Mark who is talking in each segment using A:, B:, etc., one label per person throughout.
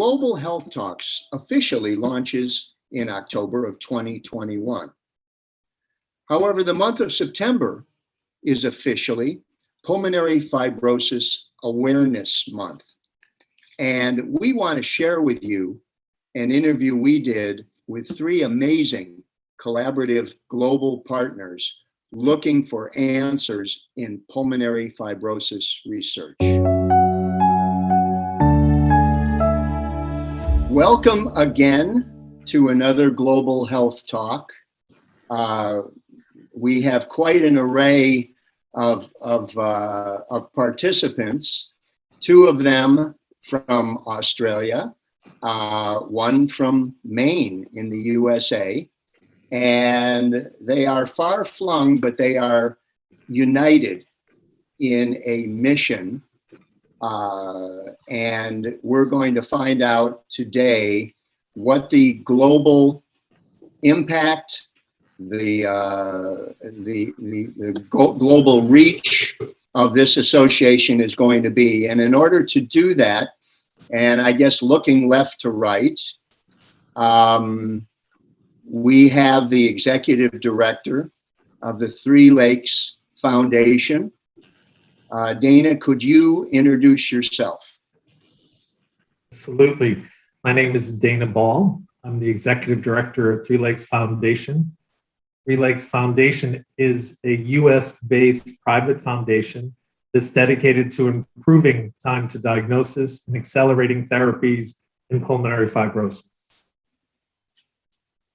A: Global Health Talks officially launches in October of 2021. However, the month of September is officially Pulmonary Fibrosis Awareness Month. And we want to share with you an interview we did with three amazing collaborative global partners looking for answers in pulmonary fibrosis research. Welcome again to another Global Health Talk. We have quite an array of participants, two of them from Australia, one from Maine in the USA, and they are far flung, but they are united in a mission. And we're going to find out today what the global impact, the global reach of this association is going to be. And in order to do that, and I guess looking left to right, we have the executive director of the Three Lakes Foundation. Dana, could you introduce yourself?
B: Absolutely. My name is Dana Ball. I'm the executive director of Three Lakes Foundation. Three Lakes Foundation is a US-based private foundation that's dedicated to improving time to diagnosis and accelerating therapies in pulmonary fibrosis.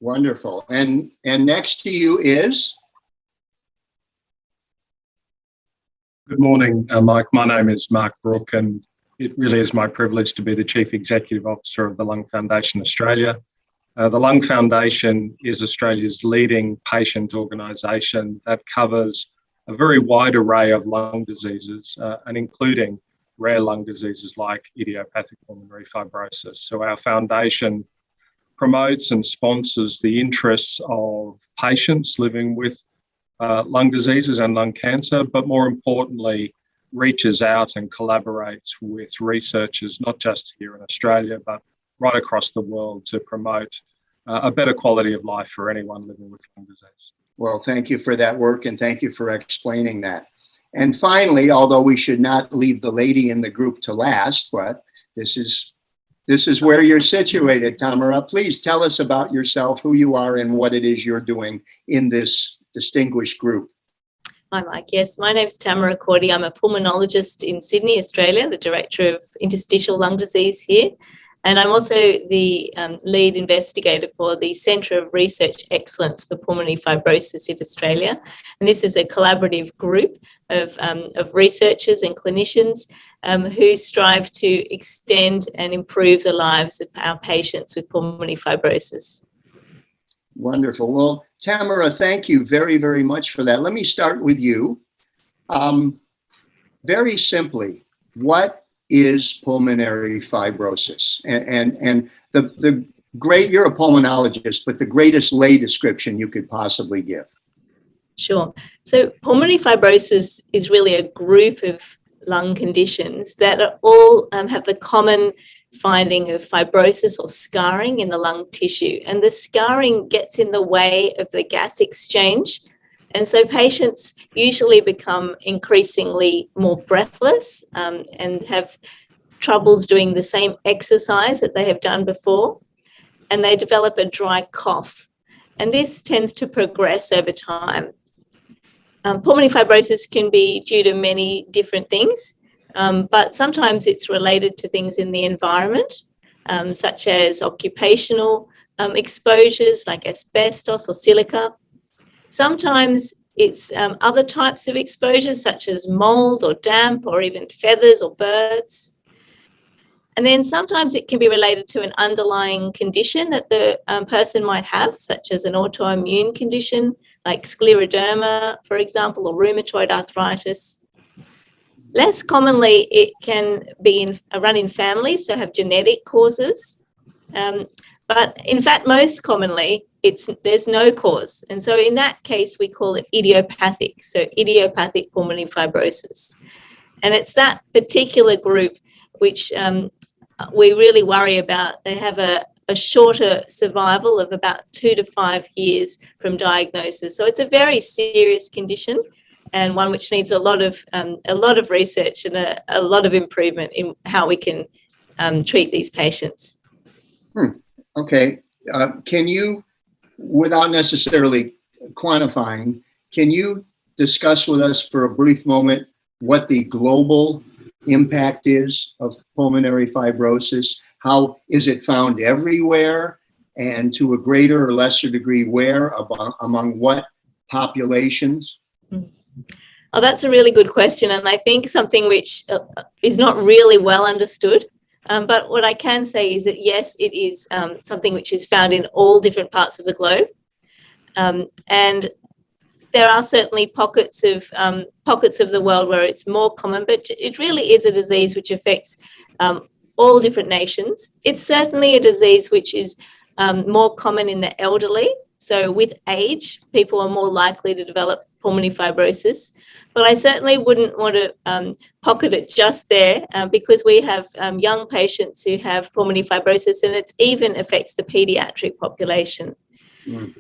A: Wonderful. And next to you is?
C: Good morning, Mike. My name is Mark Brooke, and it really is my privilege to be the Chief Executive Officer of the Lung Foundation Australia. The Lung Foundation is Australia's leading patient organisation that covers a very wide array of lung diseases, and including rare lung diseases like idiopathic pulmonary fibrosis. So our foundation promotes and sponsors the interests of patients living with lung diseases and lung cancer, but more importantly, reaches out and collaborates with researchers, not just here in Australia, but right across the world to promote a better quality of life for anyone living with lung disease. Well,
A: thank you for that work, and thank you for explaining that. And finally, although we should not leave the lady in the group to last, but this is where you're situated, Tamera. Please tell us about yourself, who you are, and what it is you're doing in this distinguished group.
D: Hi, Mike. Yes, my name is Tamera Corte. I'm a pulmonologist in Sydney, Australia, the director of interstitial lung disease here. And I'm also the lead investigator for the Centre of Research Excellence for Pulmonary Fibrosis in Australia. And this is a collaborative group of researchers and clinicians who strive to extend and improve the lives of our patients with pulmonary fibrosis.
A: Wonderful. Well, Tamera, thank you very, very much for that. Let me start with you. Very simply, what is pulmonary fibrosis? And the great, you're a pulmonologist, but the greatest lay description you could possibly give.
D: Sure. So pulmonary fibrosis is really a group of lung conditions that are all have the common finding of fibrosis or scarring in the lung tissue. And the scarring gets in the way of the gas exchange. And so patients usually become increasingly more breathless and have troubles doing the same exercise that they have done before. And they develop a dry cough. And this tends to progress over time. Pulmonary fibrosis can be due to many different things, but sometimes it's related to things in the environment, such as occupational exposures like asbestos or silica. Sometimes it's other types of exposures, such as mold or damp or even feathers or birds. And then sometimes it can be related to an underlying condition that the person might have, such as an autoimmune condition like scleroderma, for example, or rheumatoid arthritis. Less commonly, it can be run in families, so have genetic causes. But in fact, most commonly, there's no cause. And so in that case, we call it idiopathic, so idiopathic pulmonary fibrosis. And it's that particular group which we really worry about. They have a shorter survival of about 2 to 5 years from diagnosis. So it's a very serious condition, and one which needs a lot of research and a lot of improvement in how we can treat these patients.
A: Okay. Can you, without necessarily quantifying, can you discuss with us for a brief moment what the global impact is of pulmonary fibrosis? How is it found everywhere, and to a greater or lesser degree where, among what populations?
D: Oh, that's a really good question, and I think something which is not really well understood. But what I can say is that, yes, it is something which is found in all different parts of the globe. And there are certainly pockets of the world where it's more common, but it really is a disease which affects all different nations. It's certainly a disease which is more common in the elderly. So with age, people are more likely to develop pulmonary fibrosis. But I certainly wouldn't want to pocket it just there because we have young patients who have pulmonary fibrosis, and it even affects the pediatric population.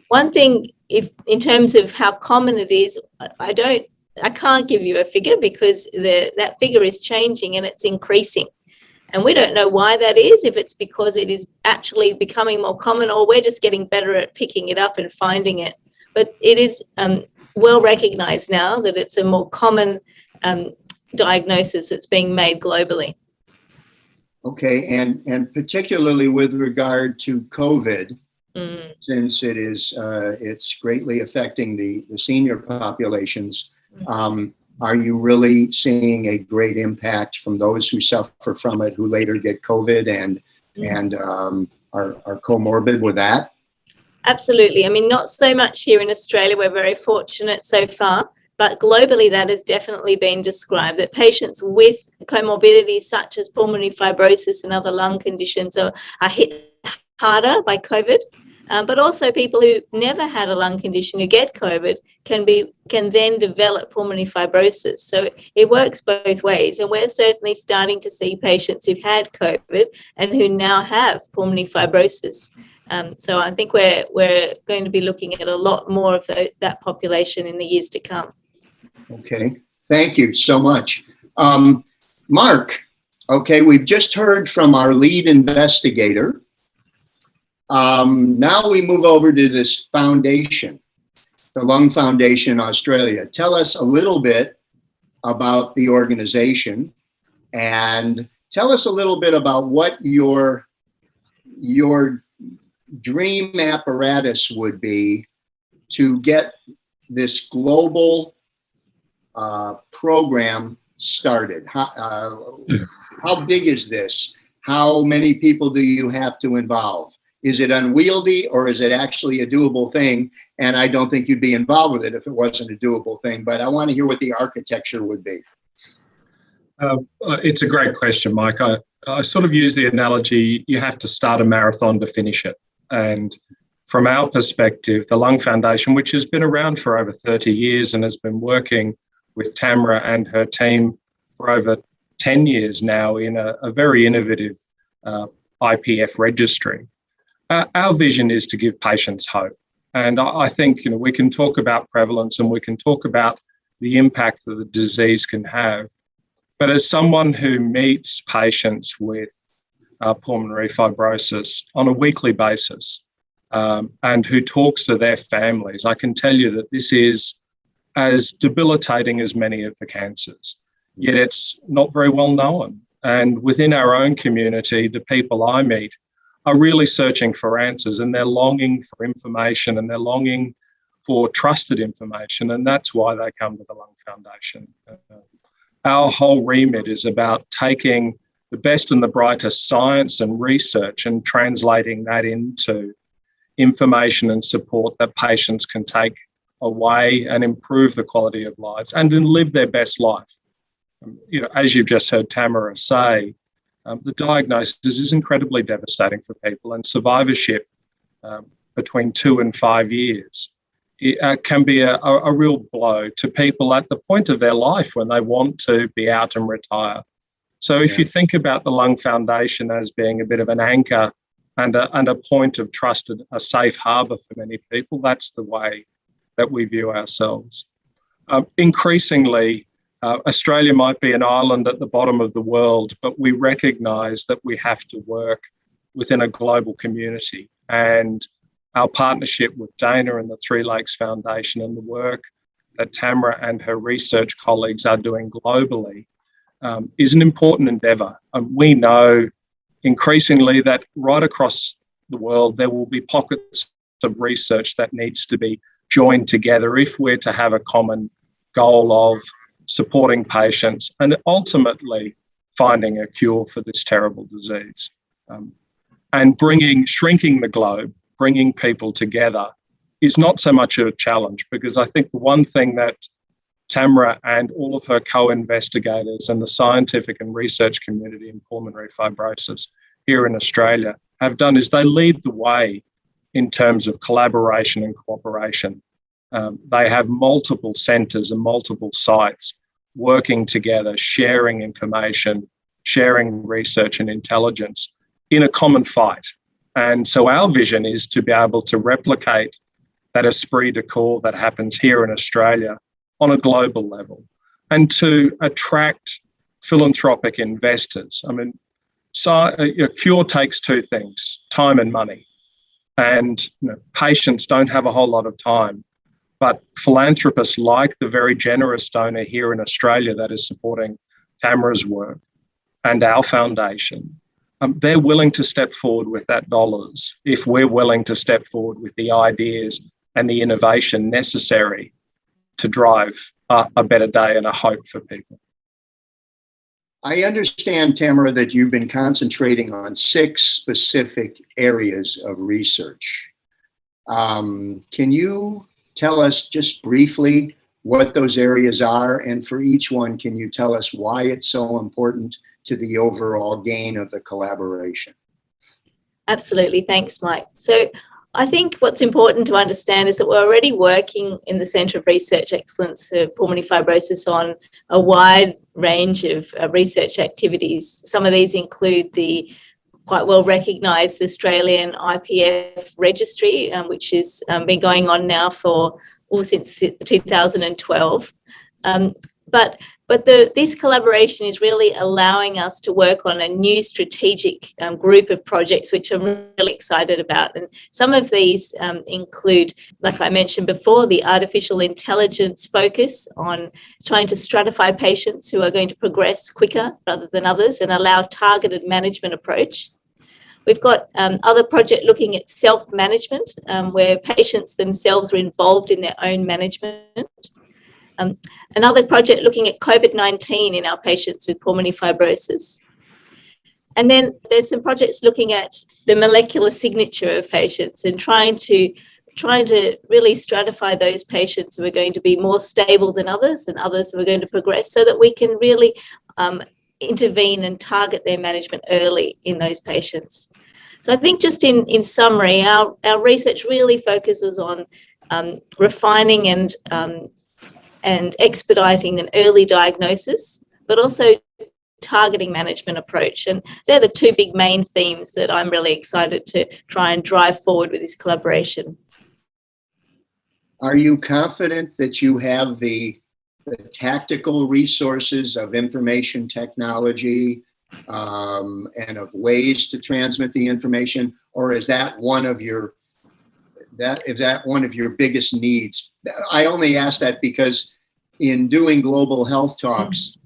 D: One thing, if in terms of how common it is, I can't give you a figure because that figure is changing and it's increasing. And we don't know why that is, if it's because it is actually becoming more common or we're just getting better at picking it up and finding it. But it is well recognized now that it's a more common diagnosis that's being made globally.
A: Okay, and particularly with regard to COVID, since it is it's greatly affecting the senior populations, are you really seeing a great impact from those who suffer from it, who later get COVID and are comorbid with that?
D: Absolutely. I mean, not so much here in Australia. We're very fortunate so far, but globally that has definitely been described, that patients with comorbidities such as pulmonary fibrosis and other lung conditions are hit harder by COVID. But also people who never had a lung condition who get COVID can then develop pulmonary fibrosis. So it works both ways. And we're certainly starting to see patients who've had COVID and who now have pulmonary fibrosis. So I think we're going to be looking at a lot more of that population in the years to come.
A: Okay, thank you so much. Mark, okay, we've just heard from our lead investigator. Now we move over to this foundation, the Lung Foundation Australia. Tell us a little bit about the organization and tell us a little bit about what your dream apparatus would be to get this global program started. How big is this? How many people do you have to involve? Is it unwieldy or is it actually a doable thing? And I don't think you'd be involved with it if it wasn't a doable thing, but I want to hear what the architecture would be.
C: It's a great question, Mike. I sort of use the analogy, you have to start a marathon to finish it. And from our perspective, the Lung Foundation, which has been around for over 30 years and has been working with Tamera and her team for over 10 years now in a very innovative IPF registry. Our vision is to give patients hope. And I think we can talk about prevalence and we can talk about the impact that the disease can have. But as someone who meets patients with pulmonary fibrosis on a weekly basis and who talks to their families, I can tell you that this is as debilitating as many of the cancers, yet it's not very well known. And within our own community, the people I meet are really searching for answers, and they're longing for information and they're longing for trusted information, and that's why they come to the Lung Foundation. Our whole remit is about taking the best and the brightest science and research and translating that into information and support that patients can take away and improve the quality of lives and then live their best life. As you've just heard Tamera say, the diagnosis is incredibly devastating for people, and survivorship between 2 and 5 years can be a real blow to people at the point of their life when they want to be out and retire. So if you think about the Lung Foundation as being a bit of an anchor and a point of trust, a safe harbour for many people, that's the way that we view ourselves. Increasingly, Australia might be an island at the bottom of the world, but we recognise that we have to work within a global community. And our partnership with Dana and the Three Lakes Foundation and the work that Tamera and her research colleagues are doing globally is an important endeavour. We know increasingly that right across the world there will be pockets of research that needs to be joined together if we're to have a common goal of supporting patients and ultimately finding a cure for this terrible disease. And shrinking the globe, bringing people together is not so much a challenge, because I think the one thing that Tamera and all of her co-investigators and the scientific and research community in pulmonary fibrosis here in Australia have done is they lead the way in terms of collaboration and cooperation. They have multiple centres and multiple sites working together, sharing information, sharing research and intelligence in a common fight. And so our vision is to be able to replicate that esprit de corps that happens here in Australia on a global level, and to attract philanthropic investors. I mean, a cure takes two things, time and money. And patients don't have a whole lot of time. But philanthropists like the very generous donor here in Australia that is supporting Tamera's work and our foundation, they're willing to step forward with that dollars if we're willing to step forward with the ideas and the innovation necessary to drive a better day and a hope for people.
A: I understand, Tamera, that you've been concentrating on 6 specific areas of research. Can you tell us just briefly what those areas are? And for each one, can you tell us why it's so important to the overall gain of the collaboration? Absolutely.
D: Thanks, Mike. So I think what's important to understand is that we're already working in the Centre of Research Excellence for Pulmonary Fibrosis on a wide range of research activities. Some of these include the quite well recognised Australian IPF registry, which has been going on now since 2012. But this collaboration is really allowing us to work on a new strategic group of projects, which I'm really excited about. And some of these include, like I mentioned before, the artificial intelligence focus on trying to stratify patients who are going to progress quicker rather than others and allow targeted management approach. We've got other project looking at self-management, where patients themselves are involved in their own management. Another project looking at COVID-19 in our patients with pulmonary fibrosis. And then there's some projects looking at the molecular signature of patients and trying to really stratify those patients who are going to be more stable than others and others who are going to progress, so that we can really intervene and target their management early in those patients. So I think just in summary, our research really focuses on refining and expediting an early diagnosis, but also targeting management approach. And they're the 2 big main themes that I'm really excited to try and drive forward with this collaboration.
A: Are you confident that you have the tactical resources of information technology and of ways to transmit the information, or is that one of your biggest needs? I only ask that because in doing global health talks,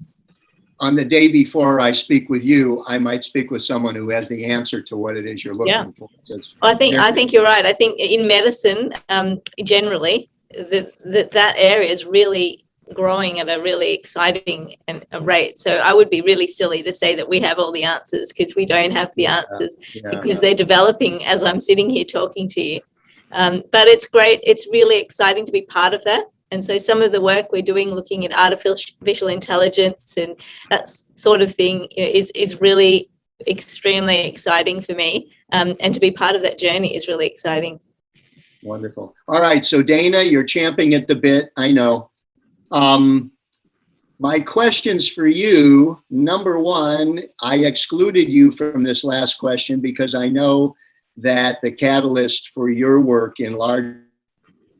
A: on the day before I speak with you, I might speak with someone who has the answer to what it is you're looking for. So
D: I think you're right. I think in medicine, generally, that area is really growing at a really exciting rate. So I would be really silly to say that we have all the answers, because we don't have the answers, because they're developing as I'm sitting here talking to you. But it's great. It's really exciting to be part of that. And so some of the work we're doing looking at artificial intelligence and that sort of thing is really extremely exciting for me. And to be part of that journey is really exciting. Wonderful.
A: All right. So Dana, you're champing at the bit. I know. My questions for you, number one, I excluded you from this last question because I know that the catalyst for your work in large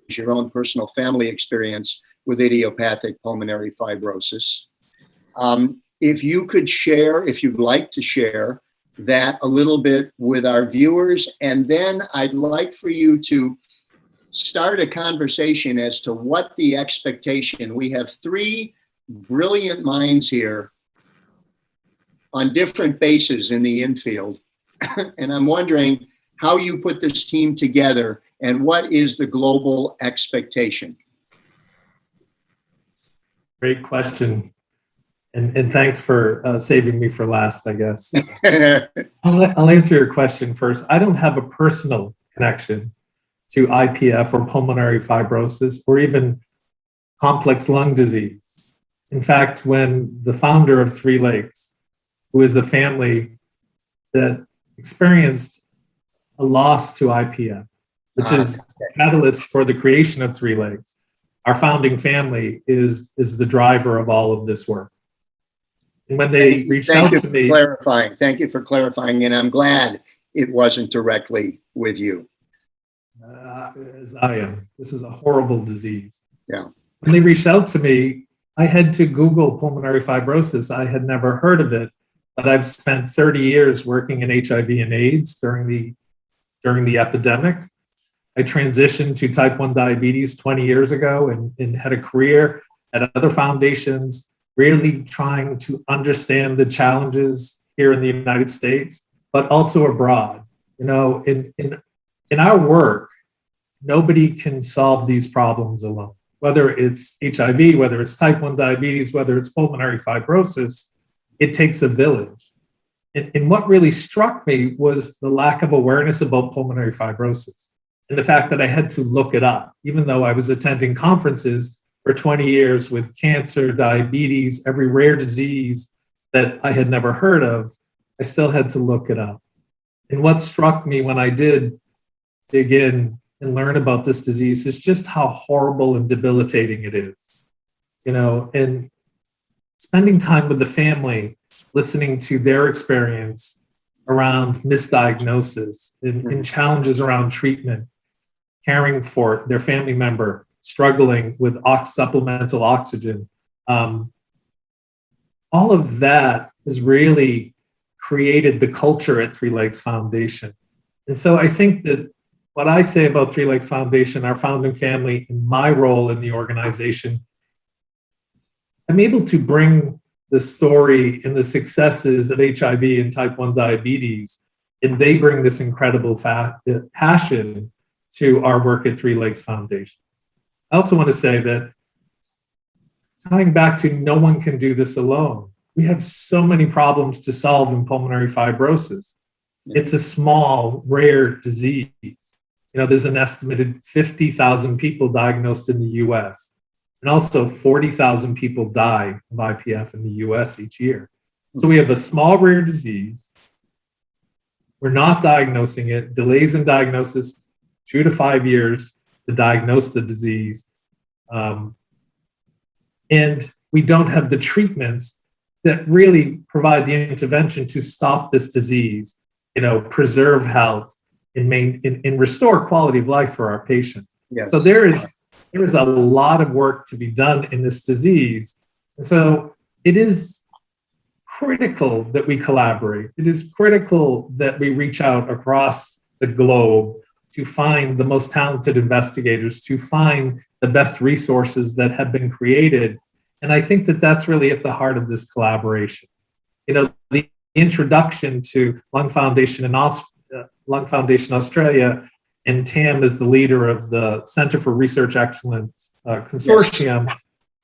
A: is your own personal family experience with idiopathic pulmonary fibrosis. If you could share, if you'd like to share that a little bit with our viewers, and then I'd like for you to start a conversation as to what the expectation. We have three brilliant minds here on different bases in the infield. And I'm wondering how you put this team together and what is the global expectation?
B: Great question. And thanks for saving me for last, I guess. I'll answer your question first. I don't have a personal connection to IPF or pulmonary fibrosis or even complex lung disease. In fact, when the founder of Three Lakes, who is a family that experienced a loss to IPF, which is a catalyst for the creation of Three Lakes, our founding family is the driver of all of this work. And when they reached out to me,
A: thank you for clarifying, and I'm glad it wasn't directly with you.
B: As I am, this is a horrible disease.
A: Yeah.
B: When they reached out to me, I had to Google pulmonary fibrosis. I had never heard of it, but I've spent 30 years working in HIV and AIDS during the epidemic. I transitioned to type 1 diabetes 20 years ago and had a career at other foundations, really trying to understand the challenges here in the United States, but also abroad. You know, in our work, nobody can solve these problems alone. Whether it's HIV, whether it's type 1 diabetes, whether it's pulmonary fibrosis, it takes a village. And what really struck me was the lack of awareness about pulmonary fibrosis and the fact that I had to look it up, even though I was attending conferences for 20 years with cancer, diabetes, every rare disease that I had never heard of, I still had to look it up. And what struck me when I did dig in and learn about this disease is just how horrible and debilitating it is. You know, and spending time with the family, listening to their experience around misdiagnosis and challenges around treatment, caring for their family member struggling with supplemental oxygen. All of that has really created the culture at Three Lakes Foundation. And so I think that what I say about Three Lakes Foundation, our founding family, and my role in the organization, I'm able to bring the story and the successes of HIV and type 1 diabetes, and they bring this incredible passion to our work at Three Lakes Foundation. I also want to say that, tying back to no one can do this alone, we have so many problems to solve in pulmonary fibrosis. It's a small, rare disease. You know, there's an estimated 50,000 people diagnosed in the US, and also 40,000 people die of IPF in the US each year. So we have a small, rare disease. We're not diagnosing it, delays in diagnosis, 2 to 5 years to diagnose the disease. And we don't have the treatments that really provide the intervention to stop this disease, you know, preserve health and restore quality of life for our patients.
A: Yes.
B: So there is a lot of work to be done in this disease. And so it is critical that we collaborate. It is critical that we reach out across the globe to find the most talented investigators, to find the best resources that have been created. And I think that that's really at the heart of this collaboration. You know, the introduction to Lung Foundation Australia, and Tam is the leader of the Center for Research Excellence Consortium,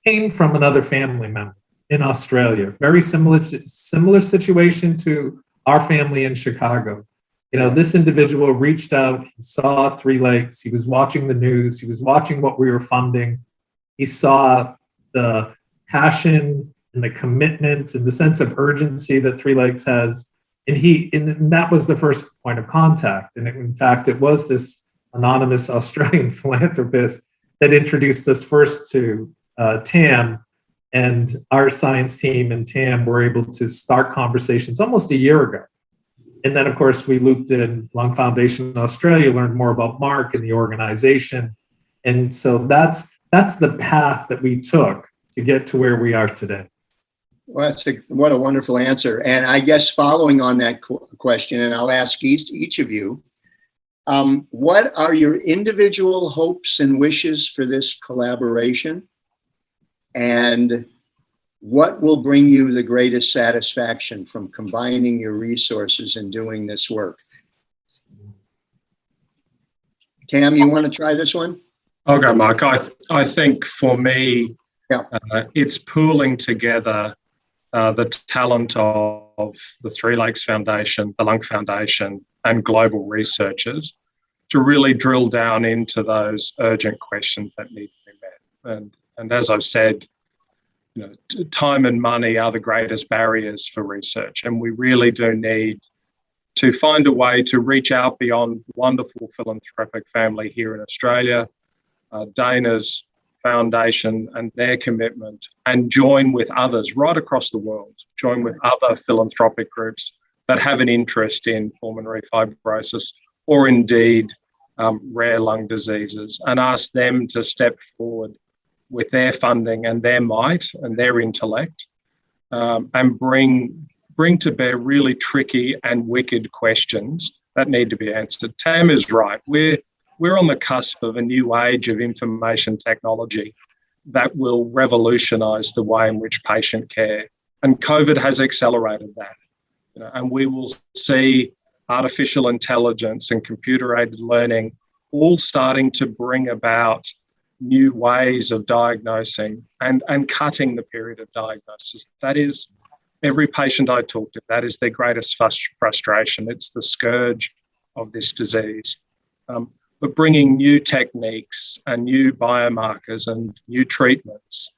B: came from another family member in Australia. Very similar situation to our family in Chicago. You know, this individual reached out, he saw Three Lakes, he was watching the news, he was watching what we were funding. He saw the passion and the commitment and the sense of urgency that Three Lakes has. And that was the first point of contact. And in fact, it was this anonymous Australian philanthropist that introduced us first to Tam, And our science team and TAM were able to start conversations almost a year ago. And then, of course, we looped in Lung Foundation in Australia, learned more about Mark and the organization. And so that's the path that we took to get to where we are today.
A: Well, what a wonderful answer. And I guess following on that question, and I'll ask each of you, what are your individual hopes and wishes for this collaboration? And what will bring you the greatest satisfaction from combining your resources and doing this work? Tam, you want to try this one?
C: I'll go, Mark. I think for me, it's pooling together the talent of the Three Lakes Foundation, the Lung Foundation, and global researchers to really drill down into those urgent questions that need to be met. And as I've said, you know, time and money are the greatest barriers for research, and we really do need to find a way to reach out beyond the wonderful philanthropic family here in Australia, Dana's foundation and their commitment, and join with others right across the world, join with other philanthropic groups that have an interest in pulmonary fibrosis or indeed rare lung diseases, and ask them to step forward with their funding and their might and their intellect, and bring to bear really tricky and wicked questions that need to be answered. Tam is right. We're on the cusp of a new age of information technology that will revolutionise the way in which patient care, and COVID has accelerated that. You know, and we will see artificial intelligence and computer-aided learning all starting to bring about new ways of diagnosing and cutting the period of diagnosis. That is, every patient I talk to, that is their greatest frustration. It's the scourge of this disease. But bringing new techniques and new biomarkers and new treatments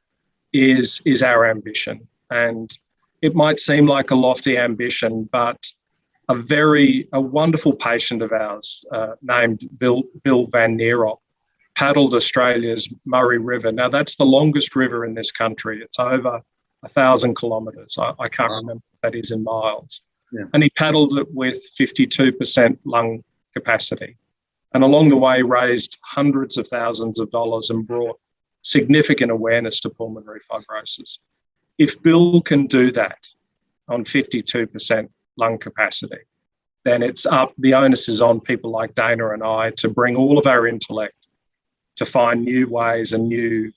C: is our ambition. And it might seem like a lofty ambition, but a wonderful patient of ours named Bill Van Nierop paddled Australia's Murray River. Now, that's the longest river in this country. It's over 1,000 kilometres. I can't remember what that is in miles. Yeah. And he paddled it with 52% lung capacity. And along the way, raised hundreds of thousands of dollars and brought significant awareness to pulmonary fibrosis. If Bill can do that on 52% lung capacity, then it's up. The onus is on people like Dana and I to bring all of our intellect to find new ways and new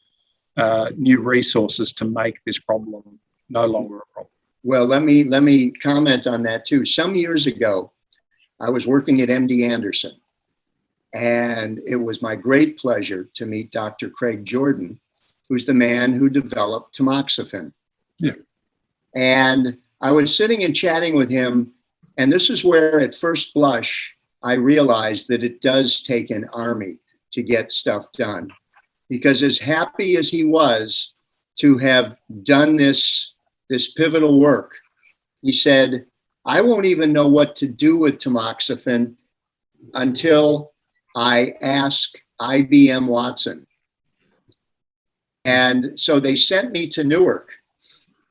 C: resources to make this problem no longer a problem.
A: Well, let me comment on that too. Some years ago, I was working at MD Anderson, and it was my great pleasure to meet Dr. Craig Jordan, who's the man who developed tamoxifen.
C: Yeah.
A: And I was sitting and chatting with him, and this is where at first blush, I realized that it does take an army to get stuff done. Because as happy as he was to have done this pivotal work, he said, I won't even know what to do with tamoxifen until I ask IBM Watson. And so they sent me to Newark,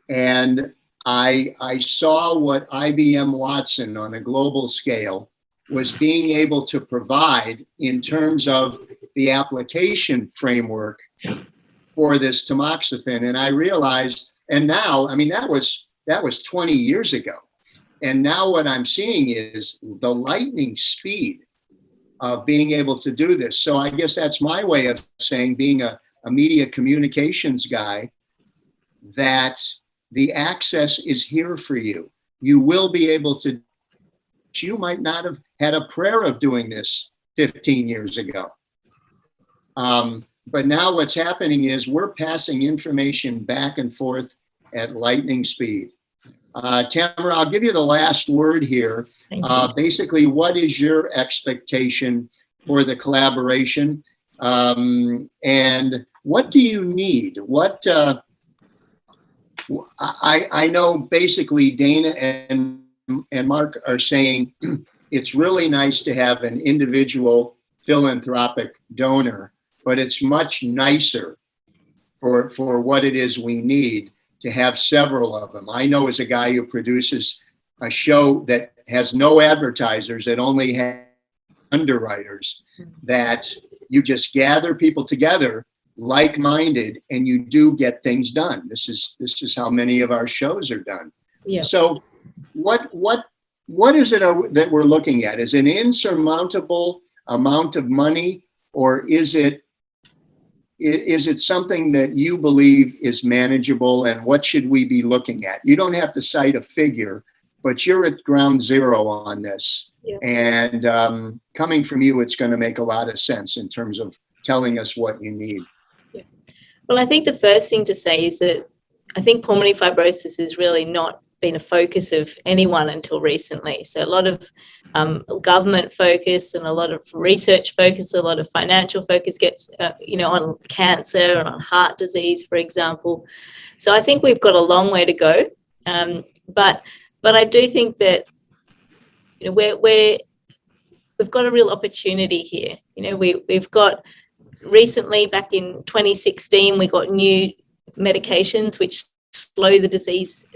A: and I saw what IBM Watson on a global scale was being able to provide in terms of the application framework for this tamoxifen. And I realized, and now, I mean, that was 20 years ago. And now what I'm seeing is the lightning speed of being able to do this. So I guess that's my way of saying, being a media communications guy, that the access is here for you. You will be able to, you might not have had a prayer of doing this 15 years ago. But now what's happening is we're passing information back and forth at lightning speed. Tamera, I'll give you the last word here. Basically, what is your expectation for the collaboration? And what do you need? What I know basically Dana and Mark are saying it's really nice to have an individual philanthropic donor, but it's much nicer for what it is we need to have several of them. I know as a guy who produces a show that has no advertisers, that only has underwriters, that you just gather people together like-minded and you do get things done. This is how many of our shows are done.
D: Yeah.
A: So what is it that we're looking at? Is it an insurmountable amount of money, or is it something that you believe is manageable, and what should we be looking at? You don't have to cite a figure, but you're at ground zero on this.
D: Yeah.
A: And coming from you, it's going to make a lot of sense in terms of telling us what you need.
D: Yeah. Well, I think the first thing to say is that I think pulmonary fibrosis has really not been a focus of anyone until recently. So a lot of government focus and a lot of research focus, a lot of financial focus gets, on cancer and on heart disease, for example. So I think we've got a long way to go. But I do think that we've got a real opportunity here. We've got recently, back in 2016, we got new medications which slow the disease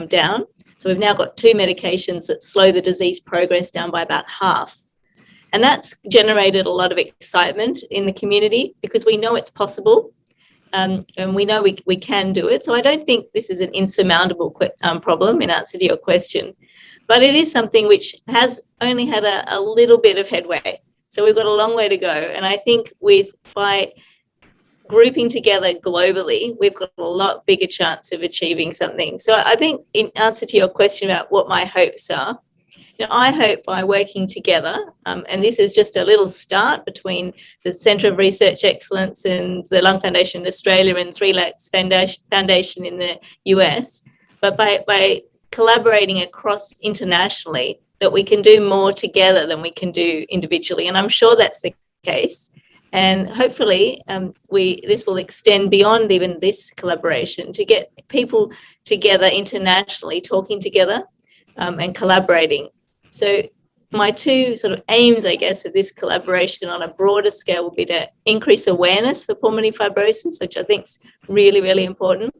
D: down. So we've now got 2 medications that slow the disease progress down by about half. And that's generated a lot of excitement in the community because we know it's possible, and we know we can do it. So I don't think this is an insurmountable problem, in answer to your question. But it is something which has only had a little bit of headway. So we've got a long way to go. And I think by grouping together globally, we've got a lot bigger chance of achieving something. So I think, in answer to your question about what my hopes are, I hope by working together, and this is just a little start between the Centre of Research Excellence and the Lung Foundation in Australia and 3 Lakes Foundation in the US, but by collaborating across internationally, that we can do more together than we can do individually. And I'm sure that's the case. And hopefully this will extend beyond even this collaboration to get people together internationally, talking together and collaborating. So my 2 sort of aims, I guess, of this collaboration on a broader scale will be to increase awareness for pulmonary fibrosis, which I think is really, really important,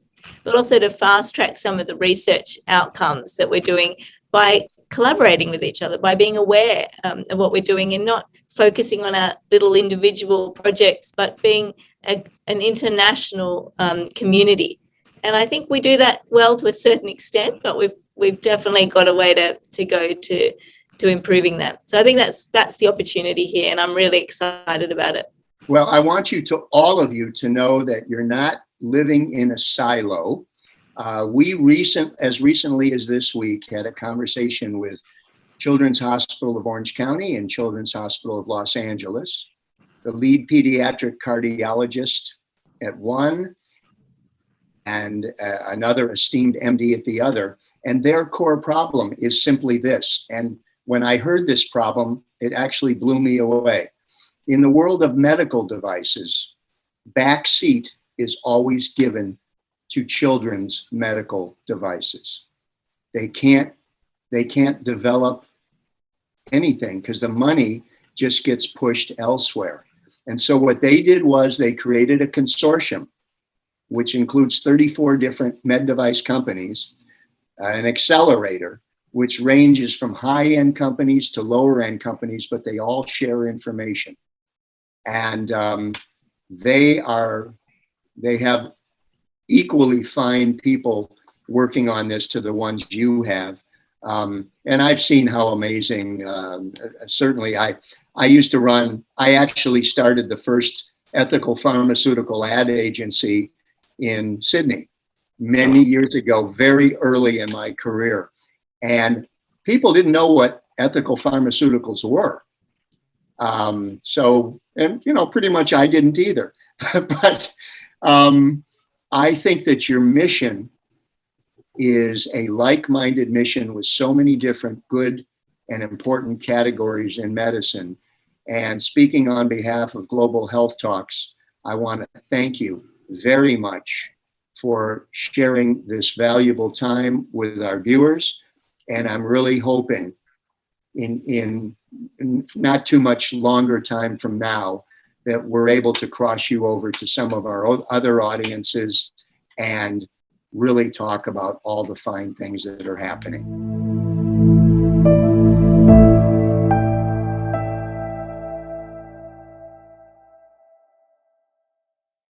D: but also to fast track some of the research outcomes that we're doing by collaborating with each other, by being aware of what we're doing and not focusing on our little individual projects, but being an international community. And I think we do that well to a certain extent, but we've definitely got a way to go to improving that. So I think that's the opportunity here, and I'm really excited about it.
A: Well, I want all of you to know that you're not living in a silo. As recently as this week, had a conversation with Children's Hospital of Orange County and Children's Hospital of Los Angeles, the lead pediatric cardiologist at one, and another esteemed MD at the other. And their core problem is simply this. And when I heard this problem, it actually blew me away. In the world of medical devices, backseat is always given to children's medical devices. They can't develop anything because the money just gets pushed elsewhere. And so what they did was they created a consortium, which includes 34 different med device companies, an accelerator, which ranges from high-end companies to lower-end companies, but they all share information. And they have equally fine people working on this to the ones you have. And I've seen how amazing, certainly I actually started the first ethical pharmaceutical ad agency in Sydney many years ago, very early in my career. And people didn't know what ethical pharmaceuticals were. Pretty much I didn't either. But I think that your mission is a like-minded mission with so many different good and important categories in medicine. And speaking on behalf of Global Health Talks, I want to thank you very much for sharing this valuable time with our viewers. And I'm really hoping in not too much longer time from now that we're able to cross you over to some of our other audiences and really talk about all the fine things that are happening.